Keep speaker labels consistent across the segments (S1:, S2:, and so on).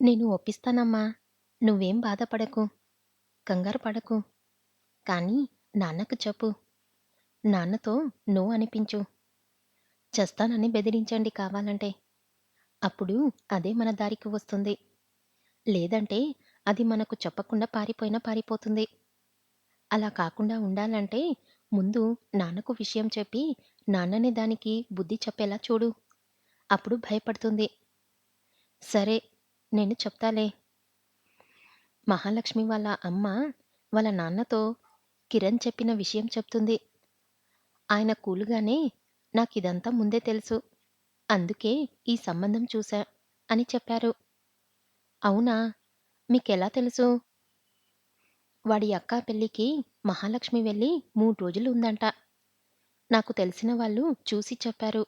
S1: నేను ఒప్పిస్తానమ్మా. నువ్వేం బాధపడకు, కంగారు పడకు. కానీ నాన్నకు చెప్పు. నాన్నతో నో అనిపించు. చస్తానని బెదిరించండి కావాలంటే. అప్పుడు అదే మన దారికి వస్తుంది. లేదంటే అది మనకు చెప్పకుండా పారిపోయినా పారిపోతుంది. అలా కాకుండా ఉండాలంటే ముందు నాన్నకు విషయం చెప్పి నాన్ననే దానికి బుద్ధి చెప్పేలా చూడు. అప్పుడు భయపడుతుంది. సరే, నేను చెప్తాలే. మహాలక్ష్మి వాళ్ళ అమ్మ వాళ్ళ నాన్నతో కిరణ్ చెప్పిన విషయం చెప్తుంది. ఆయన కూల్‌గానే నాకిదంతా ముందే తెలుసు. అందుకే ఈ సంబంధం చూసా అని చెప్పారు. అవునా? మీకెలా తెలుసు? వాడి అక్క పెళ్ళికి మహాలక్ష్మి వెళ్లి 3 రోజులు ఉందంట. నాకు తెలిసిన వాళ్ళు చూసి చెప్పారు.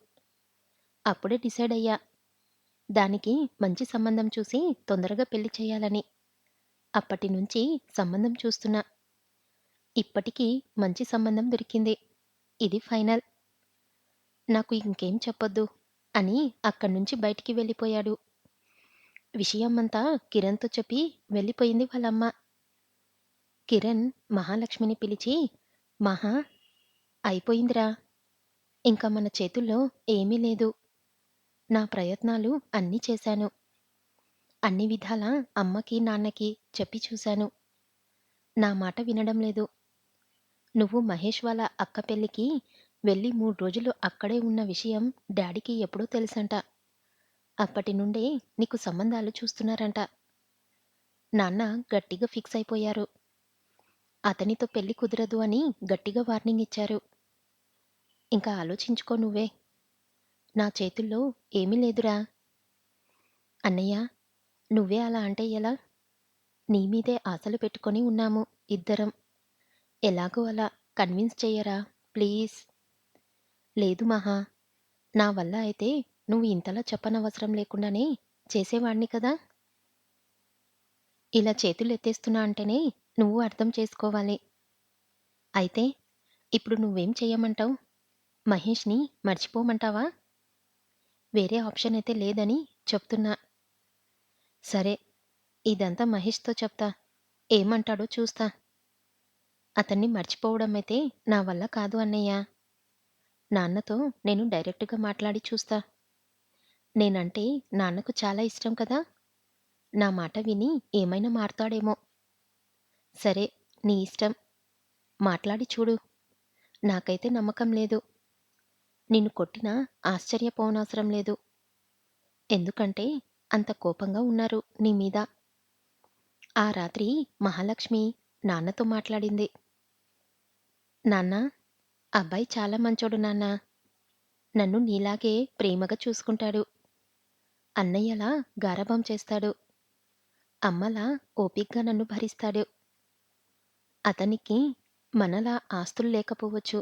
S1: అప్పుడే డిసైడ్ అయ్యా. దానికి మంచి సంబంధం చూసి తొందరగా పెళ్లి చేయాలని. అప్పటినుంచి సంబంధం చూస్తున్నా. ఇప్పటికి మంచి సంబంధం దొరికింది. ఇది ఫైనల్. నాకు ఇంకేం చెప్పొద్దు అని అక్కడ్నుంచి బయటికి వెళ్ళిపోయాడు. విషయమంతా కిరణ్‌తో చెప్పి వెళ్ళిపోయింది వాళ్ళమ్మ. కిరణ్ మహాలక్ష్మిని పిలిచి, మహా, అయిపోయిందిరా. ఇంక మన చేతుల్లో ఏమీ లేదు. నా ప్రయత్నాలు అన్నీ చేశాను. అన్ని విధాలా అమ్మకి, నాన్నకి చెప్పి చూశాను. నా మాట వినడం లేదు. నువ్వు మహేష్ వాళ్ళ అక్క పెళ్ళికి వెళ్ళి 3 రోజులు అక్కడే ఉన్న విషయం డ్యాడీకి ఎప్పుడో తెలుసంట. అప్పటి నుండే నీకు సంబంధాలు చూస్తున్నారంట. నాన్న గట్టిగా ఫిక్స్ అయిపోయారు. అతనితో పెళ్లి కుదరదు అని గట్టిగా వార్నింగ్ ఇచ్చారు. ఇంకా ఆలోచించుకో నువ్వే. నా చేతుల్లో ఏమీ లేదురా. అన్నయ్య, నువ్వే అలా అంటే ఎలా? నీ మీదే ఆశలు పెట్టుకొని ఉన్నాము ఇద్దరం. ఎలాగో అలా కన్విన్స్ చెయ్యరా ప్లీజ్. లేదు మహా, నా వల్ల అయితే నువ్వు ఇంతలా చెప్పనవసరం లేకుండానే చేసేవాణ్ణి కదా! ఇలా చేతులెత్తేస్తున్నా అంటేనే నువ్వు అర్థం చేసుకోవాలి. అయితే ఇప్పుడు నువ్వేం చెయ్యమంటావు? మహేష్‌ని మర్చిపోమంటావా? వేరే ఆప్షన్ అయితే లేదని చెప్తున్నా. సరే, ఇదంతా మహేష్‌తో చెప్తా. ఏమంటాడో చూస్తా. అతన్ని మర్చిపోవడమైతే నా వల్ల కాదు అన్నయ్య. నాన్నతో నేను డైరెక్ట్‌గా మాట్లాడి చూస్తా. నేనంటే నాన్నకు చాలా ఇష్టం కదా! నా మాట విని ఏమైనా మారతాడేమో. సరే, నీ ఇష్టం. మాట్లాడి చూడు. నాకైతే నమ్మకం లేదు. నిన్ను కొట్టినా ఆశ్చర్యపోనవసరం లేదు. ఎందుకంటే అంత కోపంగా ఉన్నారు నీ మీద. ఆ రాత్రి మహాలక్ష్మి నాన్నతో మాట్లాడింది. నాన్నా, అబ్బాయి చాలా మంచోడు నాన్నా. నన్ను నీలాగే ప్రేమగా చూసుకుంటాడు. అన్నయ్యలా గారాబం చేస్తాడు. అమ్మలా ఓపిగ్గా నన్ను భరిస్తాడు. అతనికి మనలా ఆస్తులు లేకపోవచ్చు.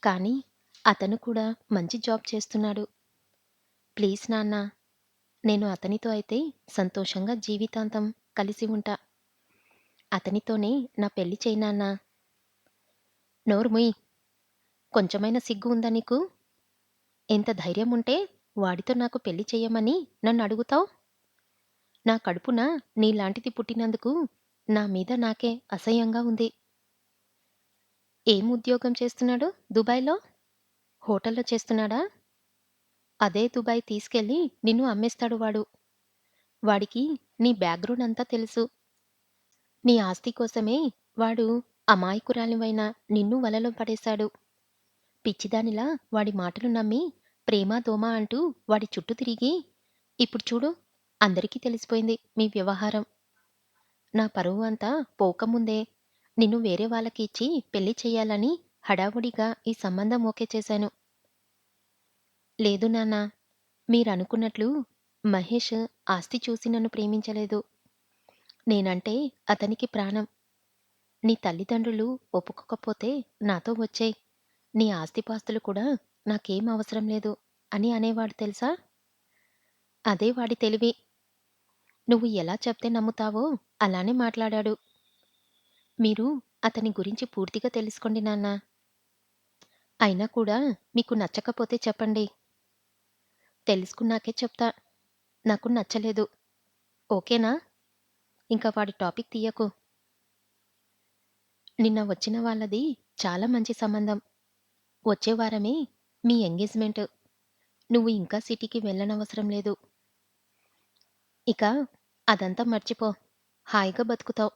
S1: కానీ అతను కూడా మంచి జాబ్ చేస్తున్నాడు. ప్లీజ్ నాన్నా, నేను అతనితో అయితే సంతోషంగా జీవితాంతం కలిసి ఉంటా. అతనితోనే నా పెళ్లి చెయ్యి నాన్నా. నోరు ముయ్. కొంచెమైనా సిగ్గు ఉందా నీకు? ఎంత ధైర్యముంటే వాడితో నాకు పెళ్లి చెయ్యమని నన్నడుగుతావు? నా కడుపున నీలాంటిది పుట్టినందుకు నా మీద నాకే అసహ్యంగా ఉంది. ఏం ఉద్యోగం చేస్తున్నాడు దుబాయ్‌లో? హోటల్‌లో చేస్తున్నాడా? అదే దుబాయ్ తీసుకెళ్ళి నిన్ను అమ్మేస్తాడు వాడు. వాడికి నీ బ్యాక్‌గ్రౌండ్ అంతా తెలుసు. నీ ఆస్తి కోసమే వాడు అమాయకురాలివైన నిన్ను వలలో పడేశాడు. పిచ్చిదానిలా వాడి మాటలు నమ్మి ప్రేమ, దోమ అంటూ వాడి చుట్టూ తిరిగి ఇప్పుడు చూడు, అందరికీ తెలిసిపోయింది మీ వ్యవహారం. నా పరువు అంతా పోకముందే నిన్ను వేరే వాళ్ళకి ఇచ్చి పెళ్లి చెయ్యాలని హడావుడిగా ఈ సంబంధం ఓకే చేశాను. లేదు నాన్నా, మీరనుకున్నట్లు మహేష్ ఆస్తి చూసి నన్ను ప్రేమించలేదు. నేనంటే అతనికి ప్రాణం. నీ తల్లిదండ్రులు ఒప్పుకోకపోతే నాతో వచ్చేయ్. నీ ఆస్తిపాస్తులు కూడా నాకేం అవసరం లేదు అని అనేవాడు తెలుసా? అదే వాడి తెలివి. నువ్వు ఎలా చెప్తే నమ్ముతావో అలానే మాట్లాడాడు. మీరు అతని గురించి పూర్తిగా తెలుసుకోండి నాన్నా. అయినా కూడా మీకు నచ్చకపోతే చెప్పండి. తెలుసుకున్నాకే చెప్తా. నాకు నచ్చలేదు. ఓకేనా? ఇంక వాడి టాపిక్ తీయకు. నిన్న వచ్చిన వాళ్ళది చాలా మంచి సంబంధం. వచ్చే వారమే మీ ఎంగేజ్‌మెంట్. నువ్వు ఇంకా సిటీకి వెళ్ళనవసరం లేదు. ఇక అదంతా మర్చిపో. హాయిగా బతుకుతావు.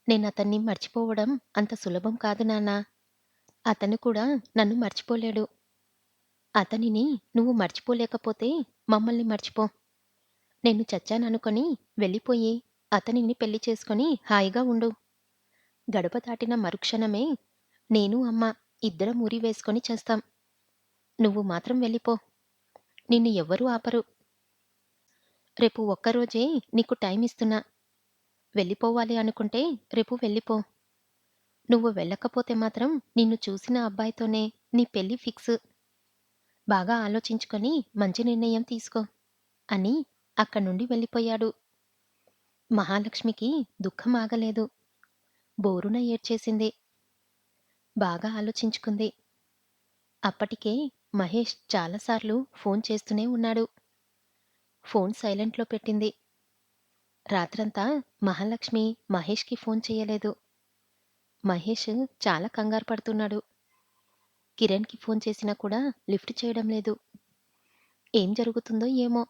S1: నేనతన్ని మర్చిపోవడం అంత సులభం కాదు నాన్నా. అతను కూడా నన్ను మర్చిపోలేడు. అతనిని నువ్వు మర్చిపోలేకపోతే మమ్మల్ని మర్చిపో. నేను చచ్చాననుకొని వెళ్ళిపోయి అతనిని పెళ్లి చేసుకొని హాయిగా ఉండు. గడప దాటిన మరుక్షణమే నేను, అమ్మ ఇద్దరం ఉరి వేసుకొని చస్తాం. నువ్వు మాత్రం వెళ్ళిపో. నిన్ను ఎవ్వరూ ఆపరు. రేపు ఒక్కరోజే నీకు టైం ఇస్తున్నా. వెళ్ళిపోవాలి అనుకుంటే రేపు వెళ్ళిపో. నువ్వు వెళ్ళకపోతే మాత్రం నిన్ను చూసిన అబ్బాయితోనే నీ పెళ్లి ఫిక్స్. బాగా ఆలోచించుకొని మంచి నిర్ణయం తీసుకో అని అక్కడ్నుండి వెళ్ళిపోయాడు. మహాలక్ష్మికి దుఃఖం ఆగలేదు. బోరున ఏడ్చేసింది. బాగా ఆలోచించుకుంది. అప్పటికే మహేష్ చాలాసార్లు ఫోన్ చేస్తూనే ఉన్నాడు. ఫోన్ సైలెంట్‌లో పెట్టింది. రాత్రంతా మహాలక్ష్మి మహేష్‌కి ఫోన్ చెయ్యలేదు. మహేష్ చాలా కంగారు పడుతున్నాడు. కిరణ్‌కి ఫోన్ చేసినా కూడా లిఫ్ట్ చేయడం లేదు. ఏం జరుగుతుందో ఏమో!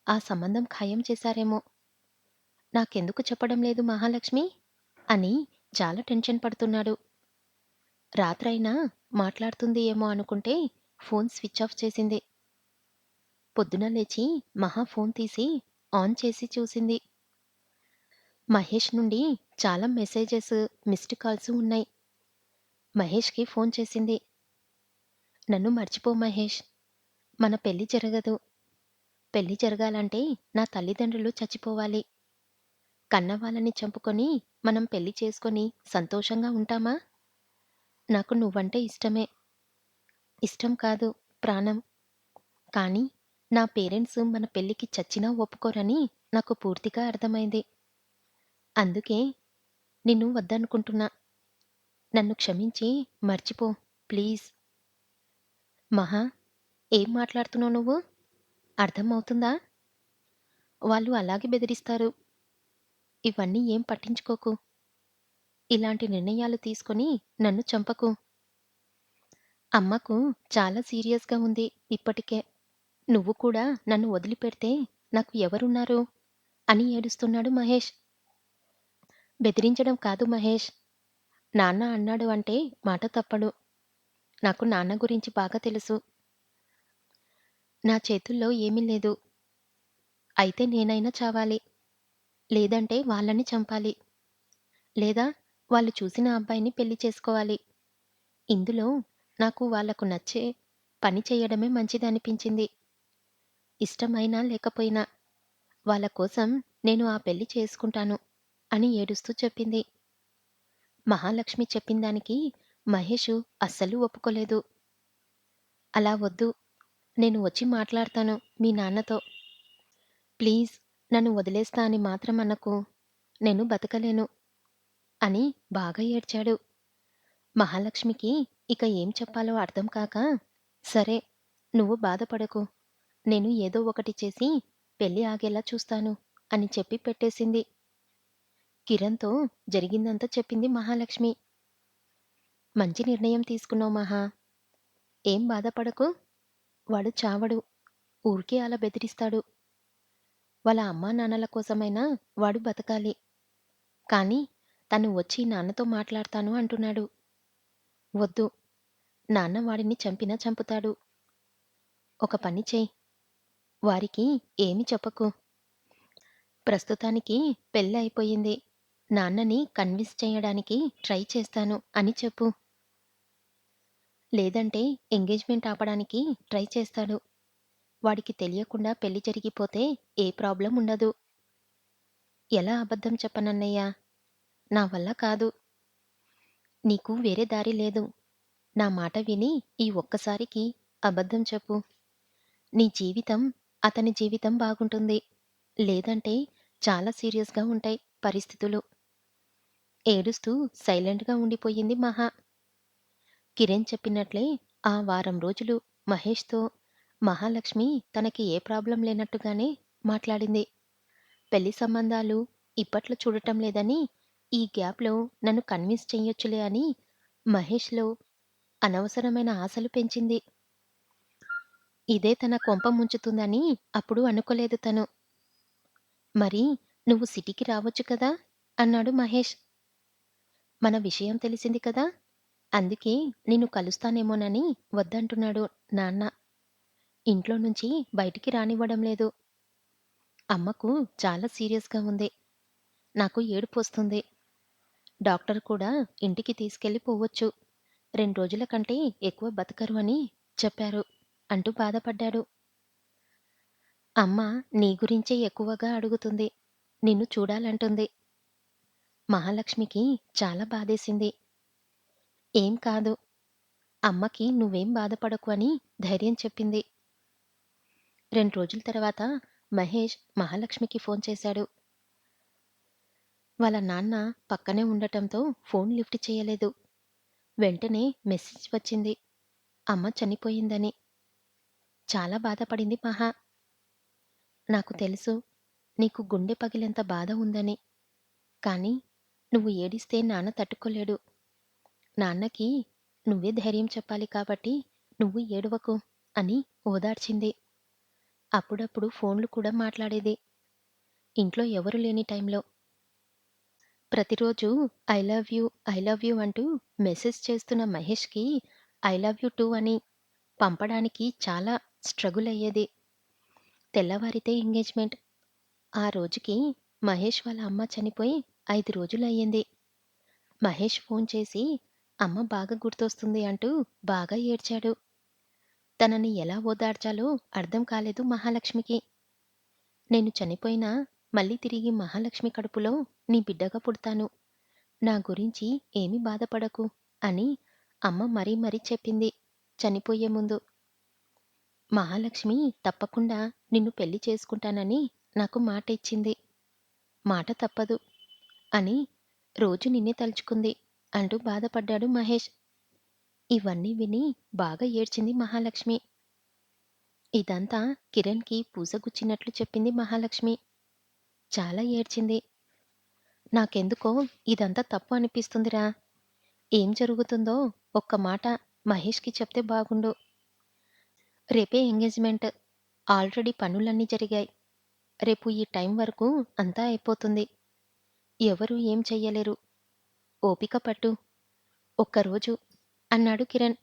S1: ఆ సంబంధం ఖాయం చేశారేమో! నాకెందుకు చెప్పడం లేదు మహాలక్ష్మి? అని చాలా టెన్షన్ పడుతున్నాడు. రాత్రైనా మాట్లాడుతుంది ఏమో అనుకుంటే ఫోన్ స్విచ్ ఆఫ్ చేసింది. పొద్దున లేచి మహా ఫోన్ తీసి ఆన్ చేసి చూసింది. మహేష్ నుండి చాలా మెసేజెస్, మిస్డ్ కాల్స్ ఉన్నాయి. మహేష్‌కి ఫోన్ చేసింది. నన్ను మర్చిపో మహేష్. మన పెళ్లి జరగదు. పెళ్లి జరగాలంటే నా తల్లిదండ్రులు చచ్చిపోవాలి. కన్నవాళ్ళని చంపుకొని మనం పెళ్లి చేసుకొని సంతోషంగా ఉంటామా? నాకు నువ్వంటే ఇష్టమే. ఇష్టం కాదు, ప్రాణం. కానీ నా పేరెంట్స్ మన పెళ్ళికి చచ్చినా ఒప్పుకోరని నాకు పూర్తిగా అర్థమైంది. అందుకే నిన్ను వద్దనుకుంటున్నా. నన్ను క్షమించి మర్చిపో ప్లీజ్. మహా! ఏం మాట్లాడుతున్నావు నువ్వు? అర్థమవుతుందా? వాళ్ళు అలాగే బెదిరిస్తారు. ఇవన్నీ ఏం పట్టించుకోకు. ఇలాంటి నిర్ణయాలు తీసుకొని నన్ను చంపకు. అమ్మకు చాలా సీరియస్‌గా ఉంది ఇప్పటికే. నువ్వు కూడా నన్ను వదిలిపెడితే నాకు ఎవరున్నారు? అని ఏడుస్తున్నాడు మహేష్. బెదిరించడం కాదు మహేష్. నాన్న అన్నాడు అంటే మాట తప్పడు. నాకు నాన్న గురించి బాగా తెలుసు. నా చేతుల్లో ఏమీ లేదు. అయితే నేనైనా చావాలి. లేదంటే వాళ్ళని చంపాలి. లేదా వాళ్ళు చూసిన అబ్బాయిని పెళ్లి చేసుకోవాలి. ఇందులో నాకు వాళ్ళకు నచ్చే పని చెయ్యడమే మంచిదనిపించింది. ఇష్టమైనా లేకపోయినా వాళ్ళ కోసం నేను ఆ పెళ్లి చేసుకుంటాను అని ఏడుస్తూ చెప్పింది. మహాలక్ష్మి చెప్పిందానికి మహేషు అస్సలు ఒప్పుకోలేదు. అలా వద్దు. నేను వచ్చి మాట్లాడతాను మీ నాన్నతో. ప్లీజ్ నన్ను వదిలేస్తా అని మాత్రం అనకు. నేను బతకలేను అని బాగా ఏడ్చాడు. మహాలక్ష్మికి ఇక ఏం చెప్పాలో అర్థం కాక, సరే నువ్వు బాధపడకు. నేను ఏదో ఒకటి చేసి పెళ్లి ఆగేలా చూస్తాను అని చెప్పి పెట్టేసింది. కిరణ్‌తో జరిగిందంతా చెప్పింది మహాలక్ష్మి. మంచి నిర్ణయం తీసుకున్నావు మహా! ఏం బాధపడకు. వాడు చావడు. ఊరికే అలా బెదిరిస్తాడు. వాళ్ళ అమ్మానాన్నల కోసమైనా వాడు బతకాలి. కానీ తను వచ్చి నాన్నతో మాట్లాడతాను అంటున్నాడు. వద్దు. నాన్న వాడిని చంపినా చంపుతాడు. ఒక పని చెయ్. వారికి ఏమి చెప్పకు. ప్రస్తుతానికి పెళ్లి అయిపోయింది. నాన్నని కన్విన్స్ చేయడానికి ట్రై చేస్తాను అని చెప్పు. లేదంటే ఎంగేజ్‌మెంట్ ఆపడానికి ట్రై చేస్తాడు. వాడికి తెలియకుండా పెళ్లి జరిగిపోతే ఏ ప్రాబ్లమ్ ఉండదు. ఎలా అబద్ధం చెప్పనన్నయ్య? నా వల్ల కాదు. నీకు వేరే దారి లేదు. నా మాట విని ఈ ఒక్కసారికి అబద్ధం చెప్పు. నీ జీవితం, అతని జీవితం బాగుంటుంది. లేదంటే చాలా సీరియస్‌గా ఉంటాయి పరిస్థితులు. ఏడుస్తూ సైలెంట్‌గా ఉండిపోయింది మహా. కిరణ్ చెప్పినట్లే ఆ వారం రోజులు మహేష్‌తో మహాలక్ష్మి తనకి ఏ ప్రాబ్లమ్ లేనట్టుగానే మాట్లాడింది. పెళ్లి సంబంధాలు ఇప్పట్లో చూడటం లేదని, ఈ గ్యాప్‌లో నన్ను కన్విన్స్ చెయ్యొచ్చులే అని మహేష్‌లో అనవసరమైన ఆశలు పెంచింది. ఇదే తన కొంప ముంచుతుందని అప్పుడు అనుకోలేదు తను. "మరి నువ్వు సిటీకి రావచ్చు కదా!" అన్నాడు మహేష్. "మన విషయం తెలిసింది కదా! అందుకే నిన్ను కలుస్తానేమోనని వద్దంటున్నాడు నాన్న. ఇంట్లో నుంచి బయటికి రానివ్వడం లేదు. అమ్మకు చాలా సీరియస్‌గా ఉంది. నాకు ఏడుపొస్తుంది. డాక్టర్ కూడా ఇంటికి తీసుకెళ్ళి పోవచ్చు. 2 రోజుల కంటే ఎక్కువ బతకరు అని చెప్పారు" అంటూ బాధపడ్డాడు. "అమ్మ నీ గురించే ఎక్కువగా అడుగుతుంది. నిన్ను చూడాలంటుంది." మహాలక్ష్మికి చాలా బాధేసింది. "ఏం కాదు. అమ్మకి నువ్వేం బాధపడకు" అని ధైర్యం చెప్పింది. 2 రోజుల తర్వాత మహేష్ మహాలక్ష్మికి ఫోన్ చేశాడు. వాళ్ళ నాన్న పక్కనే ఉండటంతో ఫోన్ లిఫ్ట్ చేయలేదు. వెంటనే మెసేజ్ వచ్చింది. అమ్మ చనిపోయిందని. చాలా బాధపడింది మహా. "నాకు తెలుసు నీకు గుండె పగిలేంత బాధ ఉందని. కానీ నువ్వు ఏడిస్తే నాన్న తట్టుకోలేడు. నాన్నకి నువ్వే ధైర్యం చెప్పాలి కాబట్టి నువ్వు ఏడవకు" అని ఓదార్చింది. అప్పుడప్పుడు ఫోన్లు కూడా మాట్లాడేది. ఇంట్లో ఎవరు లేని టైంలో. ప్రతిరోజు I love you, I love you అంటూ మెసేజ్ చేస్తున్న మహేష్‌కి ఐ లవ్ యూ టూ అని పంపడానికి చాలా స్ట్రగుల్ అయ్యేది. తెల్లవారితే ఎంగేజ్‌మెంట్. ఆ రోజుకి మహేష్ వాళ్ళ అమ్మ చనిపోయి 5 రోజులయ్యింది. మహేష్ ఫోన్ చేసి అమ్మ బాగా గుర్తొస్తుంది అంటూ బాగా ఏడ్చాడు. తనని ఎలా ఓదార్చాలో అర్థం కాలేదు మహాలక్ష్మికి. "నేను చనిపోయినా మళ్ళీ తిరిగి మహాలక్ష్మి కడుపులో నీ బిడ్డగా పుడతాను. నా గురించి ఏమీ బాధపడకు" అని అమ్మ మరీ మరీ చెప్పింది చనిపోయే ముందు. "మహాలక్ష్మి తప్పకుండా నిన్ను పెళ్లి చేసుకుంటానని నాకు మాట ఇచ్చింది. మాట తప్పదు" అని రోజు నిన్నే తలుచుకుంది అంటూ బాధపడ్డాడు మహేష్. ఇవన్నీ విని బాగా ఏడ్చింది మహాలక్ష్మి. ఇదంతా కిరణ్‌కి పూసగుచ్చినట్లు చెప్పింది మహాలక్ష్మి. చాలా ఏడ్చింది. "నాకెందుకో ఇదంతా తప్పు అనిపిస్తుందిరా. ఏం జరుగుతుందో ఒక్క మాట మహేష్‌కి చెప్తే బాగుండు. రేపే ఎంగేజ్‌మెంట్. ఆల్రెడీ పనులన్నీ జరిగాయి. రేపు ఈ టైం వరకు అంతా అయిపోతుంది. ఎవరు ఏం చెయ్యలేరు. ఓపిక పట్టు. ఒక్కరోజు" అన్నాడు కిరణ్.